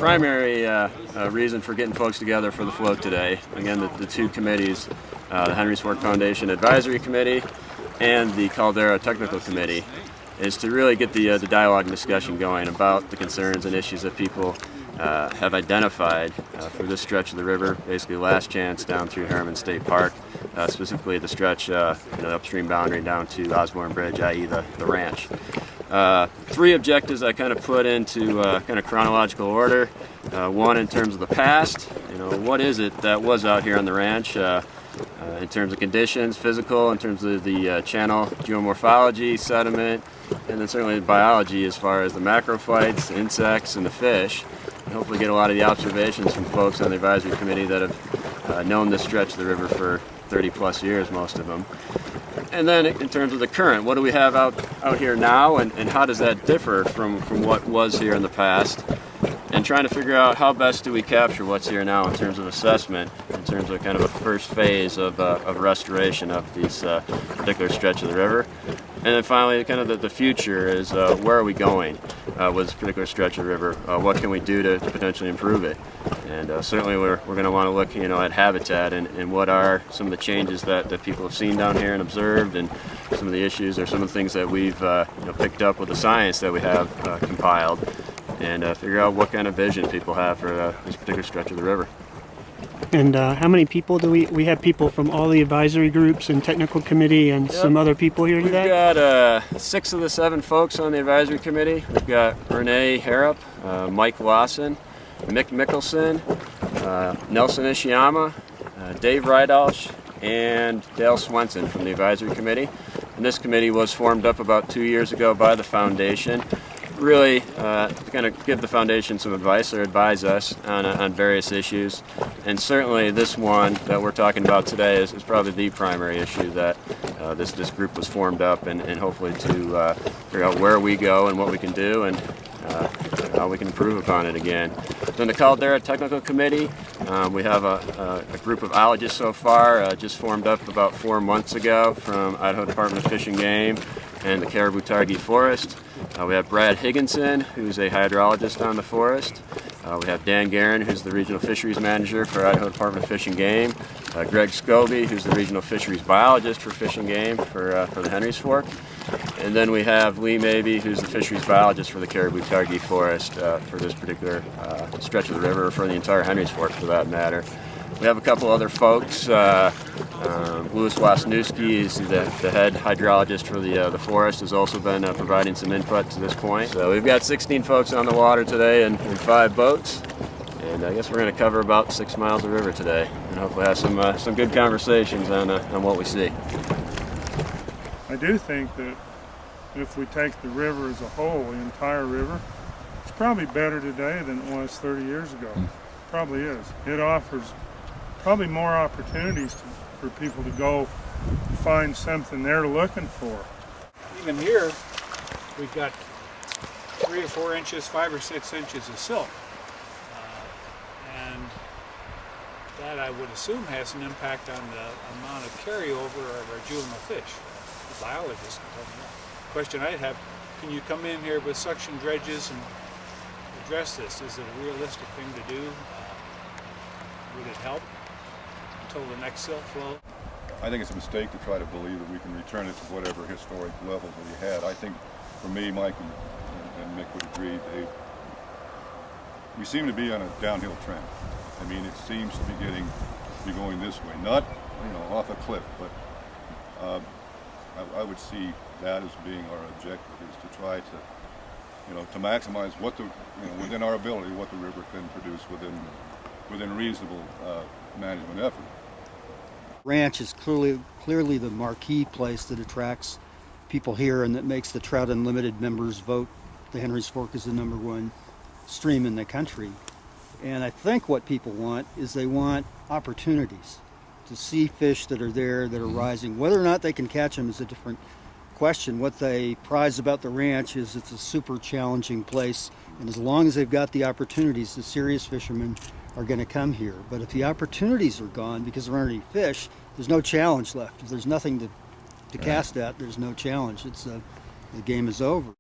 primary reason for getting folks together for the float today, again, the two committees, the Henry's Fork Foundation Advisory Committee and the Caldera Technical Committee, is to really get the dialogue and discussion going about the concerns and issues that people have identified for this stretch of the river, basically last chance down through Harriman State Park, specifically the stretch, the upstream boundary down to Osborne Bridge, i.e. the ranch. Three objectives I kind of put into kind of chronological order. One in terms of the past, what is it that was out here on the ranch in terms of conditions, physical, in terms of the channel geomorphology, sediment, and then certainly the biology as far as the macrophytes, insects, and the fish. And hopefully get a lot of the observations from folks on the advisory committee that have known this stretch of the river for 30 plus years, most of them. And then in terms of the current, what do we have out here now, and how does that differ from what was here in the past? And trying to figure out how best do we capture what's here now in terms of assessment, in terms of kind of a first phase of restoration of this particular stretch of the river. And then finally, kind of the future is where are we going with this particular stretch of the river? What can we do to potentially improve it? And certainly we're going to want to look at habitat and what are some of the changes that people have seen down here and observed, and some of the issues or some of the things that we've picked up with the science that we have compiled, and figure out what kind of vision people have for this particular stretch of the river. And how many people do we have? People from all the advisory groups and technical committee and some other people here today? We've got 6 of the 7 folks on the advisory committee. We've got Renee Harrop, Mike Lawson, Mick Mickelson, Nelson Ishiyama, Dave Rydalsh, and Dale Swenson from the advisory committee. And this committee was formed up about 2 years ago by the foundation, really to kind of give the foundation some advice or advise us on various issues. And certainly this one that we're talking about today is probably the primary issue that this group was formed up, and hopefully to figure out where we go and what we can do and how we can improve upon it again. Then the Caldera Technical Committee, we have a group of ologists so far, just formed up about 4 months ago from Idaho Department of Fish and Game and the Caribou-Targhee Forest. We have Brad Higginson, who's a hydrologist on the forest. We have Dan Guerin, who's the Regional Fisheries Manager for Idaho Department of Fish and Game. Greg Scobie, who's the Regional Fisheries Biologist for Fish and Game for the Henry's Fork. And then we have Lee Mabey, who's the Fisheries Biologist for the Caribou-Targhee Forest for this particular stretch of the river, or for the entire Henry's Fork for that matter. We have a couple other folks. Louis Wasniewski is the head hydrologist for the forest, has also been providing some input to this point. So we've got 16 folks on the water today in 5 boats, and I guess we're going to cover about 6 miles of river today, and hopefully have some good conversations on what we see. I do think that if we take the river as a whole, the entire river, it's probably better today than it was 30 years ago. Probably is. It offers probably more opportunities for people to go find something they're looking for. Even here, we've got 3 or 4 inches, 5 or 6 inches of silt. And that, I would assume, has an impact on the amount of carryover of our juvenile fish. The biologists can tell me that. Question I'd have, can you come in here with suction dredges and address this? Is it a realistic thing to do? Would it help until the next silt flow? I think it's a mistake to try to believe that we can return it to whatever historic levels that we had. I think, for me, Mike and Mick would agree, we seem to be on a downhill trend. I mean, it seems to be going this way, not off a cliff, but I would see that as being our objective, is to try to maximize what within our ability, what the river can produce within reasonable management effort. Ranch is clearly the marquee place that attracts people here and that makes the Trout Unlimited members vote the Henry's Fork is the #1 stream in the country. And I think what people want is they want opportunities to see fish that are there, that are rising. Whether or not they can catch them is a different question. What they prize about the ranch is it's a super challenging place, and as long as they've got the opportunities, the serious fishermen are going to come here. But if the opportunities are gone because there aren't any fish, there's no challenge left. If there's nothing to cast at, there's no challenge. The game is over.